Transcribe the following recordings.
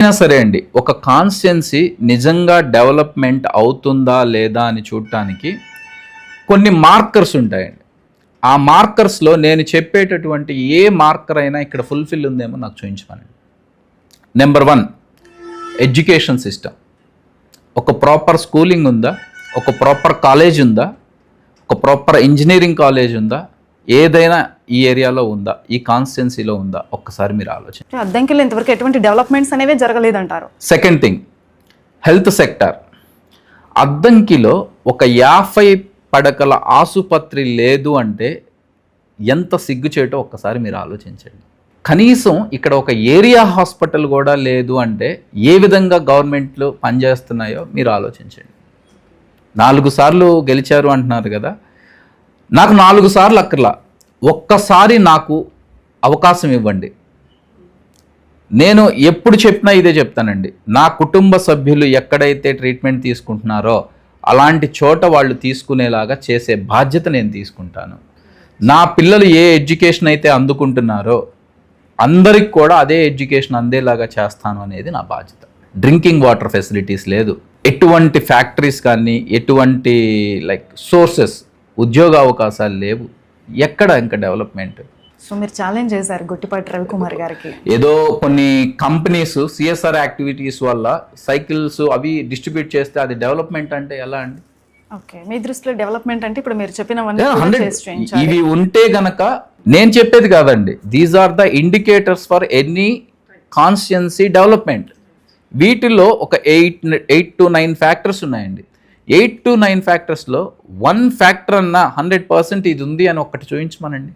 అయినా సరే అండి, ఒక కాన్స్టిట్యున్సీ నిజంగా డెవలప్మెంట్ అవుతుందా లేదా అని చూడటానికి కొన్ని మార్కర్స్ ఉంటాయండి. ఆ మార్కర్స్లో నేను చెప్పేటటువంటి ఏ మార్కర్ అయినా ఇక్కడ ఫుల్ఫిల్ ఉందేమో నాకు చూపించమనండి. Number 1, education system. ఒక ప్రాపర్ స్కూలింగ్ ఉందా, ఒక ప్రాపర్ కాలేజ్ ఉందా, ఒక ప్రాపర్ ఇంజనీరింగ్ కాలేజ్ ఉందా, ఏదైనా ఈ ఏరియాలో ఉందా, ఈ కాన్స్టిట్యున్సీలో ఉందా, ఒక్కసారి మీరు ఆలోచించండి. అద్దంకిలో ఇంతవరకు ఎటువంటి డెవలప్మెంట్స్ అనేవి జరగలేదంటారు. Second thing, health sector. అద్దంకిలో ఒక 50 పడకల ఆసుపత్రి లేదు అంటే ఎంత సిగ్గుచేటో ఒక్కసారి మీరు ఆలోచించండి. కనీసం ఇక్కడ ఒక ఏరియా హాస్పిటల్ కూడా లేదు అంటే ఏ విధంగా గవర్నమెంట్లు పనిచేస్తున్నాయో మీరు ఆలోచించండి. 4 సార్లు గెలిచారు అంటున్నారు కదా, నాకు 4 సార్లు అక్కర్లా, ఒక్కసారి నాకు అవకాశం ఇవ్వండి. నేను ఎప్పుడు చెప్పినా ఇదే చెప్తానండి. నా కుటుంబ సభ్యులు ఎక్కడైతే ట్రీట్మెంట్ తీసుకుంటున్నారో అలాంటి చోట వాళ్ళు తీసుకునేలాగా చేసే బాధ్యత నేను తీసుకుంటాను. నా పిల్లలు ఏ ఎడ్యుకేషన్ అయితే అందుకుంటున్నారో అందరికి కూడా అదే ఎడ్యుకేషన్ అందేలాగా చేస్తాను అనేది నా బాధ్యత. డ్రింకింగ్ వాటర్ ఫెసిలిటీస్ లేదు, ఎటువంటి ఫ్యాక్టరీస్ కానీ ఎటువంటి సోర్సెస్, ఉద్యోగ అవకాశాలు లేవు, ఎక్కడ ఇంకా డెవలప్మెంట్. సో మీరు ఛాలెంజ్ చేశారు గొట్టిపాటి రవికుమార్ గారికి. ఏదో కొన్ని కంపెనీస్ సిఎస్ఆర్ యాక్టివిటీస్ వల్ల సైకిల్స్ అవి డిస్ట్రిబ్యూట్ చేస్తే అది డెవలప్మెంట్ అంటే ఎలా అండి? ఓకే, మీ దృష్టిలో డెవలప్మెంట్ అంటే ఇప్పుడు మీరు చెప్పినవన్నీ ఇవి ఉంటే గనక, నేను చెప్పేది కాదండి, these are the indicators for any constituency development. వీటిలో ఒక 8 to 9 ఫ్యాక్టర్స్ ఉన్నాయండి. 8 to 9 ఫ్యాక్టర్స్లో 1 ఫ్యాక్టర్ అన్న 100% ఇది ఉంది అని ఒక్కటి చూపించమనండి.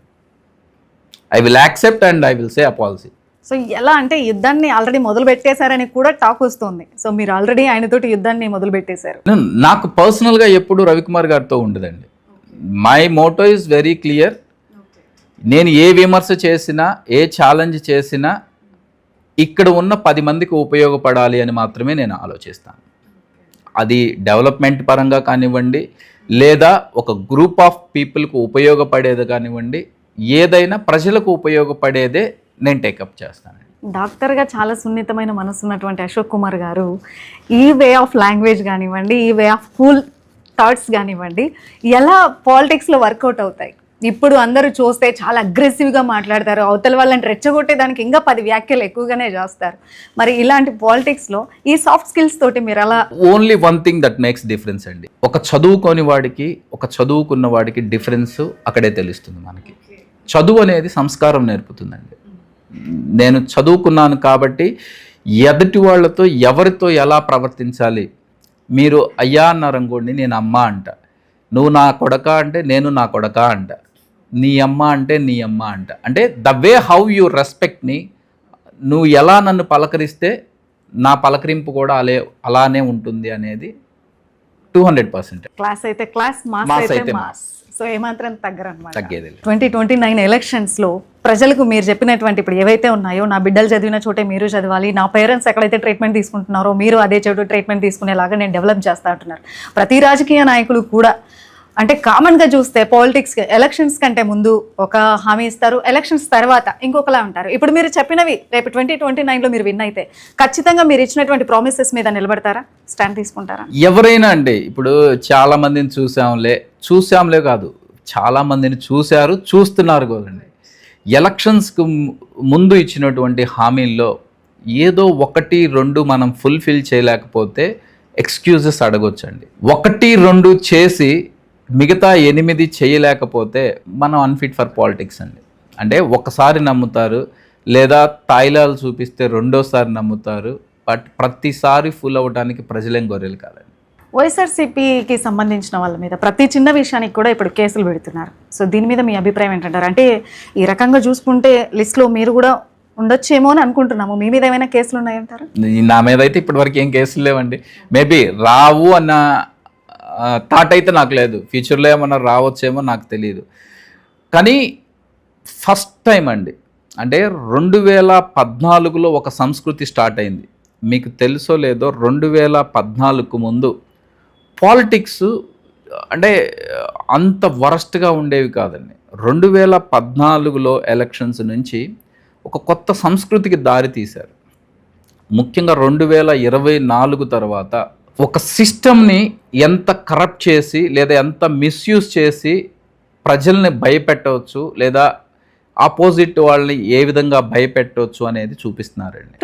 I will accept and I will say apology. So ఎలా అంటే యుద్ధాన్ని ఆల్రెడీ మొదలు పెట్టేశారని కూడా టాక్ వస్తుంది. సో మీరు ఆల్రెడీ ఆయనతోటి యుద్ధాన్ని మొదలు పెట్టేశారు. నాకు పర్సనల్గా ఎప్పుడు రవికుమార్ గారితో ఉండదండి. My Moto is very clear. నేను ఏ విమర్శ చేసినా, ఏ ఛాలెంజ్ చేసినా ఇక్కడ ఉన్న 10 మందికి ఉపయోగపడాలి అని మాత్రమే నేను ఆలోచిస్తాను. అది డెవలప్మెంట్ పరంగా కానివ్వండి, లేదా ఒక గ్రూప్ ఆఫ్ పీపుల్కి ఉపయోగపడేది కానివ్వండి, ఏదైనా ప్రజలకు ఉపయోగపడేదే నేను టేకప్ చేస్తాను. డాక్టర్గా చాలా సున్నితమైన మనసు ఉన్నటువంటి అశోక్ కుమార్ గారు ఈ వే ఆఫ్ లాంగ్వేజ్ కానివ్వండి, ఈ వే ఆఫ్ కూల్ థాట్స్ కానివ్వండి, ఎలా పాలిటిక్స్లో వర్కౌట్ అవుతాయి? ఇప్పుడు అందరూ చూస్తే చాలా అగ్రెసివ్గా మాట్లాడతారు, అవతల వాళ్ళని రెచ్చగొట్టేదానికి ఇంకా 10 వ్యాఖ్యలు ఎక్కువగానే చేస్తారు. మరి ఇలాంటి పాలిటిక్స్లో ఈ సాఫ్ట్ స్కిల్స్ తోటి మీరు అలా only one thing that makes difference అండి. ఒక చదువుకోని వాడికి, ఒక చదువుకున్న వాడికి డిఫరెన్స్ అక్కడే తెలుస్తుంది మనకి. చదువు అనేది సంస్కారం నేర్పుతుందండి. నేను చదువుకున్నాను కాబట్టి ఎదుటి వాళ్ళతో ఎవరితో ఎలా ప్రవర్తించాలి, మీరు అయ్యా అన్నారనుకోండి, నేను అమ్మ అంట, నువ్వు నా కొడక అంటే నేను నా కొడక అంట, నీ అమ్మ అంటే నీ అమ్మ అంట. అంటే the way how you respect me, నువ్వు ఎలా నన్ను పలకరిస్తే నా పలకరింపు కూడా అలానే ఉంటుంది అనేది 200%. క్లాస్ అయితే క్లాస్, మాస్ అయితే మాస్. సో ఏమాత్రం తగ్గరన్నమాట. తగ్గేది 2029 ఎలక్షన్స్లో ప్రజలకు మీరు చెప్పినటువంటి ఇప్పుడు ఏవైతే ఉన్నాయో, నా బిడ్డలు చదివిన చోటే మీరు చదవాలి, నా పేరెంట్స్ ఎక్కడైతే ట్రీట్మెంట్ తీసుకుంటున్నారో మీరు అదే చోటు ట్రీట్మెంట్ తీసుకునేలాగా నేను డెవలప్ చేస్తా అంటున్నారు. ప్రతి రాజకీయ నాయకులు కూడా అంటే కామన్గా చూస్తే పాలిటిక్స్ ఎలక్షన్స్ కంటే ముందు ఒక హామీ ఇస్తారు, ఎలక్షన్స్ తర్వాత ఇంకొకలా ఉంటారు. ఇప్పుడు మీరు చెప్పినవి రేపు 2029లో మీరు విన్ అయితే ఖచ్చితంగా మీరు ఇచ్చినటువంటి ప్రామిసెస్ మీద నిలబడతారా, స్టాండ్ తీసుకుంటారా? ఎవరైనా అండి, ఇప్పుడు చాలా మందిని చూసాంలే కాదు, చాలా మందిని చూశారు, చూస్తున్నారు కదండి. ఎలక్షన్స్కు ముందు ఇచ్చినటువంటి హామీల్లో ఏదో 1-2 మనం ఫుల్ఫిల్ చేయలేకపోతే ఎక్స్క్యూజెస్ అడగొచ్చండి. 1-2 చేసి మిగతా 8 చేయలేకపోతే మనం అన్ఫిట్ ఫర్ పాలిటిక్స్ అండి. అంటే ఒకసారి నమ్ముతారు, లేదా తాయిలాలు చూపిస్తే రెండోసారి నమ్ముతారు, బట్ ప్రతిసారి ఫుల్ అవ్వడానికి ప్రజలేం గొర్రెలు కాదండి. వైఎస్ఆర్సీపీకి సంబంధించిన వాళ్ళ మీద ప్రతి చిన్న విషయానికి కూడా ఇప్పుడు కేసులు పెడుతున్నారు. సో దీని మీద మీ అభిప్రాయం ఏంటంటారు? అంటే ఈ రకంగా చూసుకుంటే లిస్ట్లో మీరు కూడా ఉండొచ్చేమో అని అనుకుంటున్నాము. మీ మీద ఏమైనా కేసులు ఉన్నాయంటారు? నా మీద అయితే ఇప్పటివరకు ఏం కేసులు లేవండి. మేబీ రావు అన్న థాట్ అయితే నాకు లేదు. ఫ్యూచర్లో ఏమన్నా రావచ్చేమో నాకు తెలియదు. కానీ ఫస్ట్ టైం అండి, అంటే 2014లో ఒక సంస్కృతి స్టార్ట్ అయింది. మీకు తెలుసో లేదో, 2014కు ముందు పాలిటిక్స్ అంటే అంత వరస్ట్గా ఉండేవి కాదండి. 2014లో ఎలక్షన్స్ నుంచి ఒక కొత్త సంస్కృతికి దారి తీశారు. ముఖ్యంగా 2024 తర్వాత ఒక సిస్టమ్ని ఎంత కరప్ట్ చేసి లేదా ఎంత మిస్యూజ్ చేసి ప్రజల్ని భయపెట్టవచ్చు లేదా ఆపోజిట్ వాళ్ళని ఏ విధంగా భయపెట్టవచ్చు అనేది చూపిస్తున్నారండి.